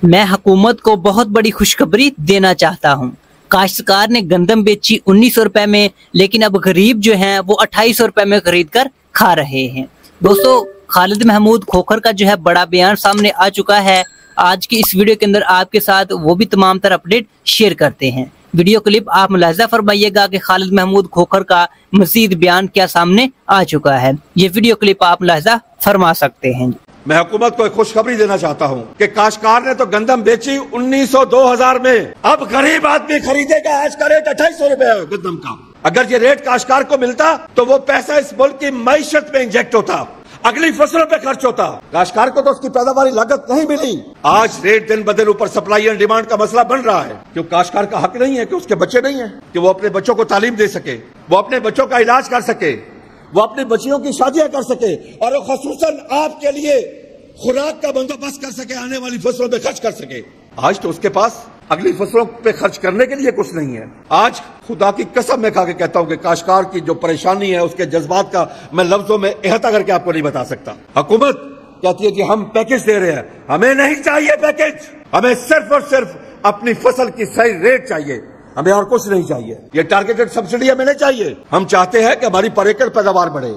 मैं हुकूमत को बहुत बड़ी खुशखबरी देना चाहता हूँ। काश्तकार ने गंदम बेची 1900 रुपए में, लेकिन अब गरीब जो हैं वो 2800 रुपए में खरीद कर खा रहे हैं। दोस्तों, खालिद महमूद खोखर का जो है बड़ा बयान सामने आ चुका है। आज की इस वीडियो के अंदर आपके साथ वो भी तमाम तरह अपडेट शेयर करते हैं। वीडियो क्लिप आप मुलाहिजा फरमाइएगा कि खालिद महमूद खोखर का मजीद बयान क्या सामने आ चुका है। ये वीडियो क्लिप आप मुलाहिजा फरमा सकते हैं। मैं हुकूमत को एक खुशखबरी देना चाहता हूँ कि काश्तकार ने तो गंदम बेची 1900-2000 में, अब गरीब आदमी खरीदेगा। आज का रेट 2800 रुपए है गंदम का। अगर ये रेट काश्तकार को मिलता तो वो पैसा इस मुल्क की मईशत में इंजेक्ट होता, अगली फसलों पे खर्च होता। काश्तकार को तो उसकी पैदावारी लागत नहीं मिली। आज रेट दिन ब दिन ऊपर सप्लाई एंड डिमांड का मसला बन रहा है। क्यों काश्तकार का हक नहीं है कि उसके बच्चे नहीं है, कि वो अपने बच्चों को तालीम दे सके, वो अपने बच्चों का इलाज कर सके, वो अपनी बच्चियों की शादियां कर सके, और खुसूसन आपके लिए खुराक का बंदोबस्त कर सके, आने वाली फसलों पे खर्च कर सके। आज तो उसके पास अगली फसलों पे खर्च करने के लिए कुछ नहीं है। आज खुदा की कसम मैं खा के कहता हूं कि काश्तकार की जो परेशानी है, उसके जज्बात का मैं लफ्जों में इहाता करके आपको नहीं बता सकता। हुकूमत कहती है कि हम पैकेज दे रहे हैं, हमें नहीं चाहिए पैकेज, हमें सिर्फ और सिर्फ अपनी फसल की सही रेट चाहिए, हमें और कुछ नहीं चाहिए। ये टारगेटेड सब्सिडी हमें नहीं चाहिए। हम चाहते हैं कि हमारी पर एकड़ पैदावार बढ़े,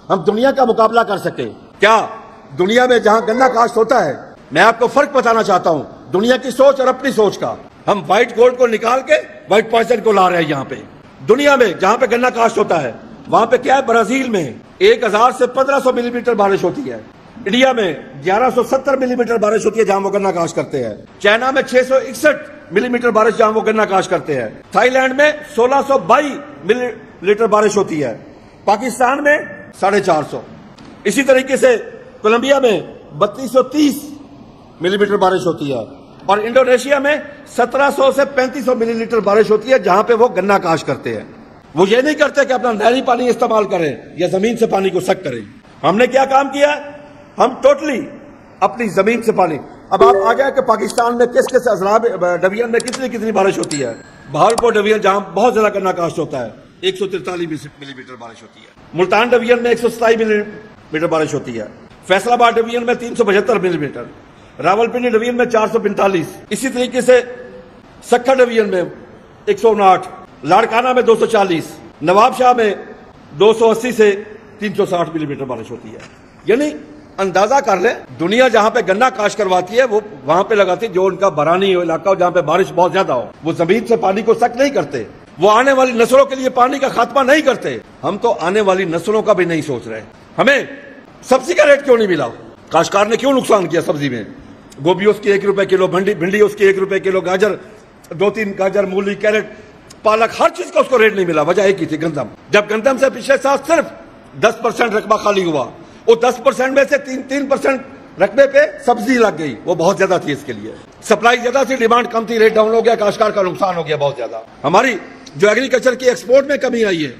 हम दुनिया का मुकाबला कर सके। क्या दुनिया में जहां गन्ना काश्त होता है, मैं आपको फर्क बताना चाहता हूं दुनिया की सोच और अपनी सोच का। हम व्हाइट गोल्ड को निकाल के व्हाइट पॉइजन को ला रहे हैं। यहाँ पे दुनिया में जहां पे गन्ना काश्त होता है, वहां पे क्या है, ब्राजील में 1000 से 1500 मिलीमीटर बारिश होती है। इंडिया में 1170 मिलीमीटर बारिश होती है जहां वो गन्ना काश्त करते हैं। चाइना में 661 मिलीमीटर बारिश जहां वो गन्ना काश्त करते हैं। थाईलैंड में 1622 मिलीमीटर बारिश होती है। पाकिस्तान में 450। इसी तरीके से कोलंबिया में 3230 मिलीमीटर बारिश होती है, और इंडोनेशिया में 1700 से 3500 मिलीलीटर बारिश होती है जहां पे वो गन्ना काश्त करते हैं। वो ये नहीं करते कि अपना नहरी पानी इस्तेमाल करें या जमीन से पानी को सक करें। हमने क्या काम किया, हम टोटली अपनी जमीन से पानी। अब आप आ गए कि पाकिस्तान में किस किस अजलाब डिवीजन में कितनी कितनी बारिश होती है। बहावलपुर डिवीजन जहां बहुत ज्यादा गन्ना काश्त होता है, 143 मिलीमीटर बारिश होती है। मुल्तान डिवीजन में 127 मिलीमीटर बारिश होती है। फैसलाबाद डिवीजन में 375 मिलीमीटर। रावलपिंडी डिवीजन में 445। इसी तरीके से सक्खा डिवीजन में 159, लाड़काना में 240, नवाबशाह में 280 से 360 मिलीमीटर बारिश होती है। यानी अंदाजा कर ले, दुनिया जहां पे गन्ना काश्त करवाती है वो वहां पे लगाती है जो उनका बरानी इलाका हो, जहां पे बारिश बहुत ज्यादा हो। वो जमीन से पानी को सक नहीं करते, वो आने वाली नस्लों के लिए पानी का खात्मा नहीं करते। हम तो आने वाली नस्लों का भी नहीं सोच रहे। हमें सब्जी का रेट क्यों नहीं मिला, काश्तकार ने क्यों नुकसान किया सब्जी में। गोभी उसकी 1 रुपए किलो, भिंडी उसकी 1 रुपए किलो, गाजर 2-3 गाजर, मूली, कैरेट, पालक, हर चीज का उसको रेट नहीं मिला। वजह एक ही थी, गंदम। जब गंदम से पिछले साल सिर्फ 10% रकबा खाली हुआ, वो 10% में से 3% रकबे पे सब्जी लग गई, वो बहुत ज्यादा थी। इसके लिए सप्लाई ज्यादा थी, डिमांड कम थी, रेट डाउन हो गया, काश्तकार का नुकसान हो गया बहुत ज्यादा। हमारी जो एग्रीकल्चर की एक्सपोर्ट में कमी आई है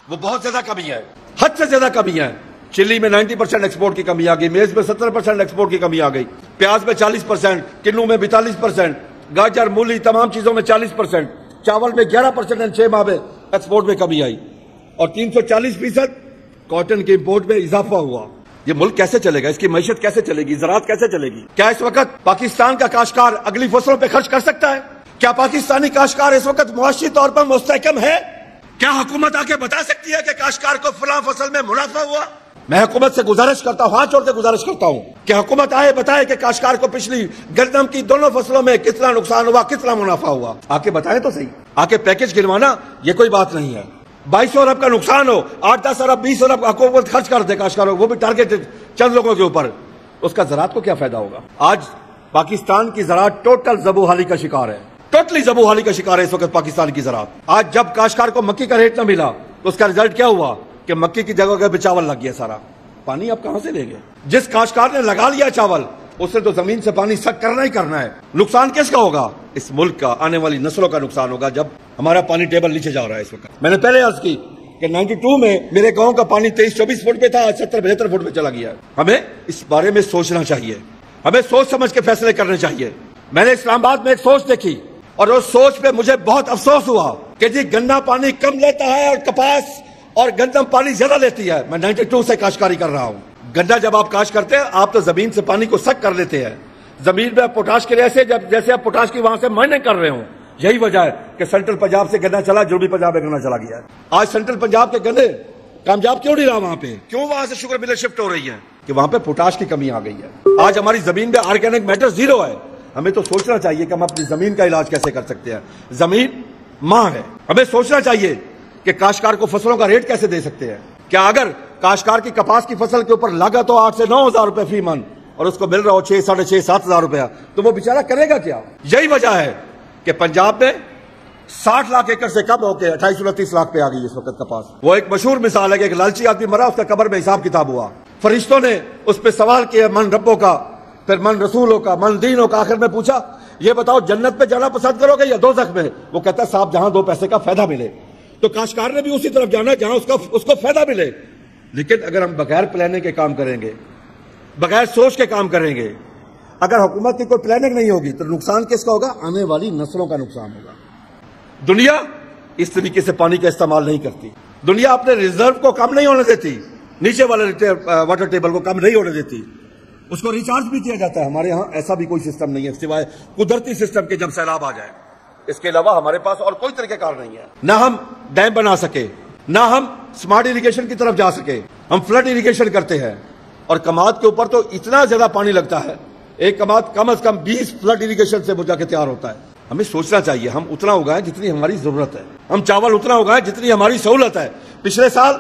वो बहुत ज्यादा कमी है, हद से ज्यादा कमी है। चिल्ली में 90% एक्सपोर्ट की कमी आ गई, मेज में 70% एक्सपोर्ट की कमी आ गई, प्याज में 40%, किन्नू में 42%, गाजर, मूली, तमाम चीजों में 40%, चावल में 11% 6 माह में एक्सपोर्ट में कमी आई, और 340% कॉटन के इंपोर्ट में इजाफा हुआ। ये मुल्क कैसे चलेगा, इसकी मईशत कैसे चलेगी, ज़राअत कैसे चलेगी। क्या इस वक्त पाकिस्तान का काश्तकार अगली फसलों पर खर्च कर सकता है? क्या पाकिस्तानी काश्तकार इस वक्त मुआशी तौर पर मुस्तहकम है? क्या हुकूमत आके बता सकती है कि काश्तकार को फलां फसल में मुनाफा हुआ? मैं हुकूमत से गुजारिश करता हूं, हाथ जोड़ के गुजारिश करता हूं कि हुकूमत आए बताए कि काश्तकार को पिछली गंदम की दोनों फसलों में कितना नुकसान हुआ, कितना मुनाफा हुआ। आके बताएं तो सही। आके पैकेज गिनवाना ये कोई बात नहीं है। 2200 अरब का नुकसान हो, 8-10 अरब 20 अरब हुकूमत खर्च कर दे काश्तकारों, वो भी टारगेटेड चंद लोगों के ऊपर, उसका ज़राअत को क्या फायदा होगा। आज पाकिस्तान की ज़राअत टोटल ज़बूहाली का शिकार है, टोटली ज़बूहाली का शिकार है इस वक्त पाकिस्तान की ज़राअत। आज जब काश्तकार को मक्की का रेट न मिला तो उसका रिजल्ट क्या हुआ कि मक्की की जगह पे चावल लग गया सारा। पानी आप कहां से लेंगे? जिस काश्तकार ने लगा लिया चावल, उससे तो जमीन से पानी सक करना ही करना है। नुकसान किसका होगा? इस मुल्क का, आने वाली नस्लों का नुकसान होगा जब हमारा पानी टेबल नीचे जा रहा है इस वक्त। मैंने पहले अर्ज की कि 92 में मेरे गांव का पानी 23-24 फुट पे था, आज 70-75 फुट पे चला गया। हमें इस बारे में सोचना चाहिए, हमें सोच समझ के फैसले करने चाहिए। मैंने इस्लामाबाद में एक सोच देखी और उस सोच पे मुझे बहुत अफसोस हुआ कि जी गन्ना पानी कम लेता है और कपास और गंदम पानी ज्यादा लेती है। मैं 92 से काश्तकारी कर रहा हूं। गन्ना जब आप काश्त करते हैं, आप तो जमीन से पानी को सक कर लेते हैं, जमीन में पोटाश के जैसे आप पोटाश की वहां से माइनिंग कर रहे हो। यही वजह है कि सेंट्रल पंजाब से गन्ना चला, जनूबी पंजाब में गन्ना चला गया है। आज सेंट्रल पंजाब के गन्ने कामयाब क्यों नहीं रहा वहां पे? क्यों वहां से शुगर मिलें शिफ्ट हो रही है? कि वहां पे पोटाश की कमी आ गई है। आज हमारी जमीन में ऑर्गेनिक मैटर जीरो है। हमें तो सोचना चाहिए कि हम अपनी जमीन का इलाज कैसे कर सकते हैं। जमीन मां है। हमें सोचना चाहिए कि काश्तकार को फसलों का रेट कैसे दे सकते हैं। क्या अगर काश्तकार की कपास की फसल के ऊपर लागत हो 8 से 9 हजार रुपए फी मन और उसको मिल रहा हो 6, 6.5, 7 हजार रुपया, तो वो बेचारा करेगा क्या? यही वजह है कि पंजाब में 60 लाख एकड़ से कम होकर 28-29 लाख पे आ गई इस वक्त कपास। वो एक मशहूर मिसाल है कि एक लालची आदमी मरा, उसका कब्र में हिसाब किताब हुआ। फरिश्तों ने उस पर सवाल किया, मन रब्बों का, फिर मन रसूलों का, मन दीनों का। आखिर में पूछा, ये बताओ जन्नत में जाना पसंद करोगे या दोज़ख में? वो कहता है साहब जहां 2 पैसे का फायदा मिले। तो काश्तकार ने भी उसी तरफ जाना जहां उसको फायदा मिले। लेकिन अगर हम बगैर प्लानिंग के काम करेंगे, बगैर सोच के काम करेंगे, अगर हुकूमत की कोई प्लानिंग नहीं होगी, तो नुकसान किसका होगा? आने वाली नस्लों का नुकसान होगा। दुनिया इस तरीके से पानी का इस्तेमाल नहीं करती। दुनिया अपने रिजर्व को कम नहीं होने देती, नीचे वाले वाटर टेबल को कम नहीं होने देती, उसको रिचार्ज भी किया जाता है। हमारे यहाँ ऐसा भी कोई सिस्टम नहीं है सिवाय कुदरती सिस्टम के, जब सैलाब आ जाए। इसके अलावा हमारे पास और कोई तरीकेकार नहीं है। ना हम डैम बना सके, ना हम स्मार्ट इरिगेशन की तरफ जा सके। हम फ्लड इरिगेशन करते हैं और कमाद के ऊपर तो इतना ज्यादा पानी लगता है, एक कमाद कम से कम 20 फ्लड इरिगेशन से बुझा के तैयार होता है। हमें सोचना चाहिए, हम उतना उगाएं जितनी हमारी जरूरत है, हम चावल उतना उगाएं जितनी हमारी सहूलत है। पिछले साल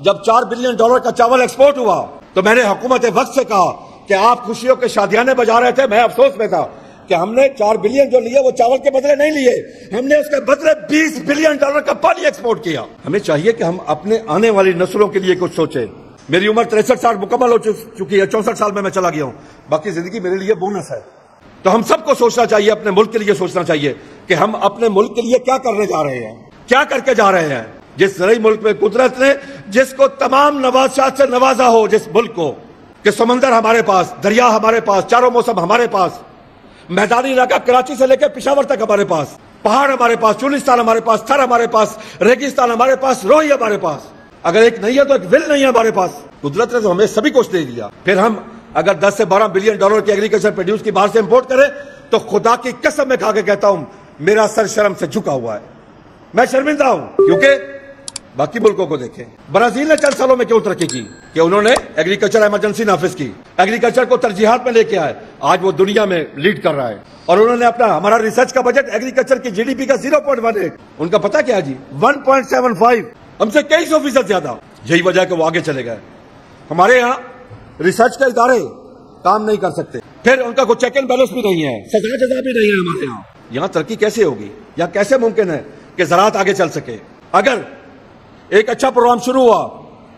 जब $4 बिलियन का चावल एक्सपोर्ट हुआ, तो मैंने हुकूमत वक्त से कहा कि आप खुशियों के शादियाने बजा रहे थे, मैं अफसोस में था कि हमने 4 बिलियन जो लिए वो चावल के बदले नहीं लिए, हमने उसके बदले $20 बिलियन का पानी एक्सपोर्ट किया। हमें चाहिए कि हम अपने आने वाली नस्लों के लिए कुछ सोचें। मेरी उम्र 63 साल मुकम्मल हो चुकी है, 64 साल में मैं चला गया हूं। बाकी जिंदगी मेरे लिए बोनस है। तो हम सबको सोचना चाहिए, अपने मुल्क के लिए सोचना चाहिए कि हम अपने मुल्क के लिए क्या करने जा रहे हैं, क्या करके जा रहे हैं। जिस नई मुल्क में कुदरत ने जिसको तमाम नवाजात से नवाजा हो, जिस मुल्क को कि समंदर हमारे पास, दरिया हमारे पास, चारों मौसम हमारे पास, मैदानी इलाका कराची से लेकर पिशावर तक हमारे पास, पहाड़ हमारे पास, चुलिस्तान हमारे पास, थर हमारे पास, रेगिस्तान हमारे पास, रोही हमारे पास। अगर एक नहीं है तो एक विल नहीं है हमारे पास। कुदरत ने तो हमें सभी कुछ दे दिया। फिर हम अगर 10 से 12 बिलियन डॉलर की एग्रीकल्चर प्रोड्यूस की बाहर से इंपोर्ट करें, तो खुदा की कसम में खा के कहता हूं, मेरा सर शर्म से झुका हुआ है। मैं शर्मिंदा हूं, क्योंकि बाकी मुल्कों को देखें। ब्राजील ने चंद सालों में क्यों तरक्की की कि उन्होंने एग्रीकल्चर इमरजेंसी नाफिज की, एग्रीकल्चर को तरजीहात में लेके आए। आज वो दुनिया में लीड कर रहा है। और उन्होंने अपना, हमारा रिसर्च का बजट एग्रीकल्चर की जीडीपी का 0.18, उनका पता क्या जी 1.75, हमसे कई 100% ज्यादा। यही वजह है कि वो आगे चले गए। हमारे यहाँ रिसर्च के इदारे काम नहीं कर सकते, फिर उनका कोई चेक एंड बैलेंस भी नहीं है, सजा जजा भी नहीं है हमारे यहाँ। यहाँ तरक्की कैसे होगी या कैसे मुमकिन है कि ज़राअत आगे चल सके? अगर एक अच्छा प्रोग्राम शुरू हुआ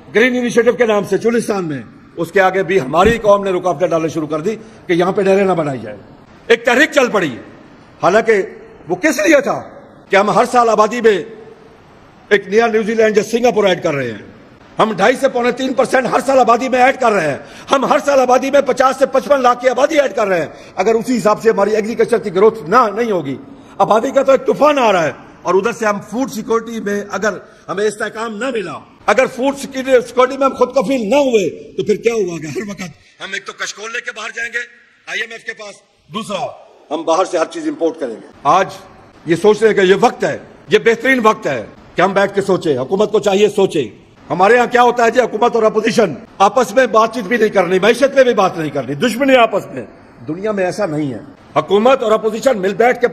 ग्रीन इनिशिएटिव के नाम से चुलिस्तान में, उसके आगे भी हमारी कौम ने रुकावटें डालना शुरू कर दी कि यहाँ पे नहरें ना बनाई जाए। एक तहरीक चल पड़ी, हालांकि वो किस लिए था कि हम हर साल आबादी में एक नया न्यूजीलैंड या सिंगापुर ऐड कर रहे हैं। हम 2.5 से 3.5% हर साल आबादी में ऐड कर रहे हैं। हम हर साल आबादी में 50 से 55 लाख की आबादी ऐड कर रहे हैं। अगर उसी हिसाब से हमारी एग्रीकल्चर की ग्रोथ नहीं होगी, आबादी का तो एक तूफान आ रहा है, और उधर से हम फूड सिक्योरिटी में अगर हमें इस्तेहकाम न मिला, अगर फूड सिक्योरिटी में हम खुद कफील न हुए, तो फिर क्या होगा? हर वक्त हम एक तो कशकोल लेके बाहर जाएंगे IMF के पास, दूसरा हम बाहर से हर चीज इंपोर्ट करेंगे। आज ये सोचने का ये वक्त है, ये बेहतरीन वक्त है कि हम बैठ के सोचे। हुकूमत को चाहिए सोचे। हमारे यहाँ क्या होता है जी, हुकूमत और अपोजिशन आपस में बातचीत भी नहीं करनी, मैशत में भी बात नहीं करनी, दुश्मनी आपस में। दुनिया में ऐसा नहीं है। हुकूमत और अपोजिशन मिल बैठ के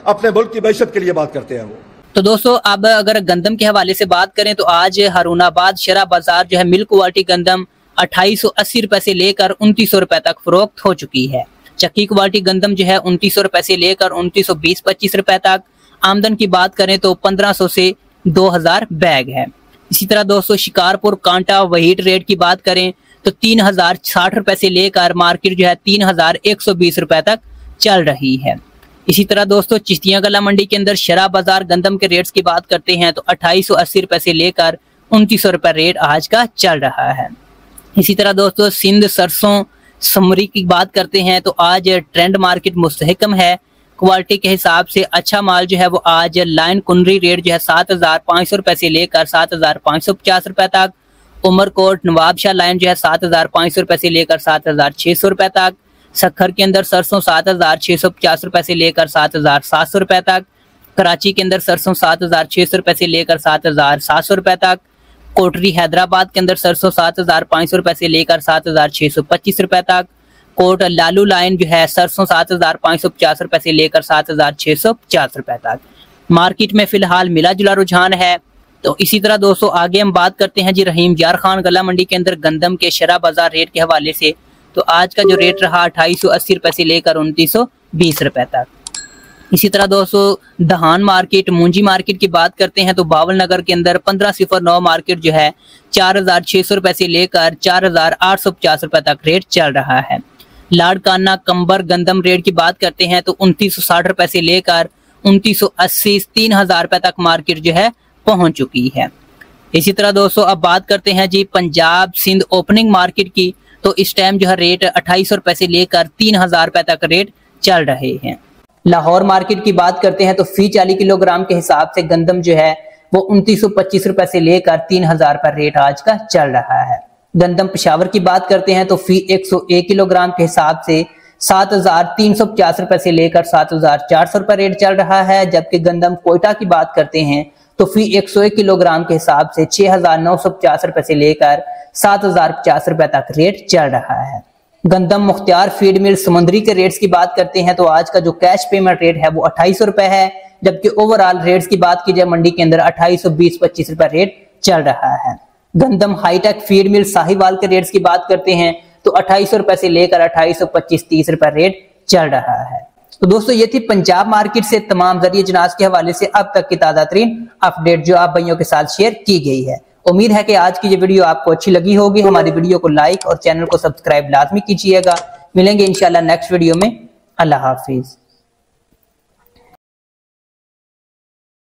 अपने मुल्क की मैशत के लिए बात करते हैं वो। तो दोस्तों, अब अगर गंदम के हवाले से बात करें तो आज हारूनाबाद शरा बाजार जो है मिल्क क्वालिटी गंदम 2880 रुपए से लेकर 2900 रुपए तक फरोख्त हो चुकी है। चक्की क्वालिटी गंदम जो है 2900 रुपए से लेकर 2920-25 रुपए तक। आमदन की बात करें तो 1500 से 2000 बैग है। इसी तरह दोस्तों, शिकारपुर कांटा वहीट रेट की बात करें तो 3060 रुपए से लेकर मार्केट जो है 3120 रुपए तक चल रही है। इसी तरह दोस्तों, चिश्तियां गला मंडी के अंदर शरा बाजार गंदम के रेट्स की बात करते हैं तो 2880 रुपए से लेकर 2900 रुपए रेट आज का चल रहा है। इसी तरह दोस्तों, सिंध सरसों समरी की बात करते हैं तो आज ट्रेंड मार्केट मुस्तहकम है। क्वालिटी के हिसाब से अच्छा माल जो है वो आज लाइन कुनरी रेट जो है 7500 रुपए से लेकर 7550 रुपए तक। उमरकोट नवाबशाह लाइन जो है 7500 रुपए से लेकर 7600 रुपए तक। سکھر کے اندر سرسوں 7,650 روپے سے لے کر 7,700 روپے تک، کراچی کے اندر سرسوں 7,600 روپے سے لے کر 7,700 روپے تک، کوٹری حیدرآباد کے اندر سرسوں 7,500 روپے سے لے کر 7,625 روپے تک، کوٹ لالو لائن جو ہے سرسوں 7,550 روپے سے لے کر 7,650 روپے تک۔ مارکیٹ میں فی الحال ملا جلا رجحان ہے۔ تو اسی طرح دوستو آگے ہم بات کرتے ہیں جی رحیم یار خان گلہ منڈی کے اندر گندم کے شرح بازار ریٹ کے حوالے سے۔ تو آج کا جو ریٹ رہا 2880 روپے سے لے کر 2920 روپے تک۔ اسی طرح دوستو دہان مارکیٹ مونجی مارکیٹ کی بات کرتے ہیں تو باول نگر کے اندر 1509 مارکیٹ جو ہے 4,600 روپے سے لے کر 4,850 روپے تک ریٹ چل رہا ہے۔ لاڑکانہ کمبر گندم ریٹ کی بات کرتے ہیں تو 2960 روپے سے لے کر 2980 3,000 روپے تک مارکیٹ جو ہے پہنچ چکی ہے۔ اسی طرح دوستو اب بات کرتے ہیں جی پنجاب سندھ اوپننگ مارکیٹ کی، تو اس ٹائم جو ہے ریٹ 2800 روپے سے لے کر 3,000 روپے تک ریٹ چل رہے ہیں۔ لاہور مارکیٹ کی بات کرتے ہیں تو فی 40 کلو گرام کے حساب سے گندم جو ہے وہ 2925 روپے سے لے کر 3,000 روپے ریٹ آج کا چل رہا ہے۔ گندم پشاور کی بات کرتے ہیں تو فی 101 کلو گرام کے حساب سے 7,350 روپے سے لے کر 7,400 روپے ریٹ چل رہا ہے، جبکہ گندم کوئٹہ کی بات کرتے ہیں تو فی 101 کلو گرام کے حساب سے 6,950 روپے سے لے کر 7,050 روپے تک ریٹ چل رہا ہے۔ گندم مختار فیڈ مل سمندری کے ریٹس کی بات کرتے ہیں تو آج کا جو کیش پیمنٹ ریٹ ہے وہ 2800 روپے ہے، جبکہ اوورال ریٹس کی بات کی جائے منڈی کے اندر 2820-25 روپے ریٹ چل رہا ہے۔ گندم ہائی ٹیک فیڈ مل ساہیوال کے ریٹس کی بات کرتے ہیں تو 2800 روپے سے لے کر 2825-30 روپے ریٹ چل رہا ہے۔ تو دوستو یہ تھی پنجاب مارکیٹ سے تمام ذریعہ جناز کے حوالے سے اب تک کی تازہ ترین اپڈیٹ جو آپ بھائیوں کے ساتھ شیئر کی گئی ہے۔ امید ہے کہ آج کی یہ ویڈیو آپ کو اچھی لگی ہوگی۔ ہماری ویڈیو کو لائک اور چینل کو سبسکرائب لازمی کیجیے گا۔ ملیں گے انشاءاللہ نیکسٹ ویڈیو میں۔ اللہ حافظ۔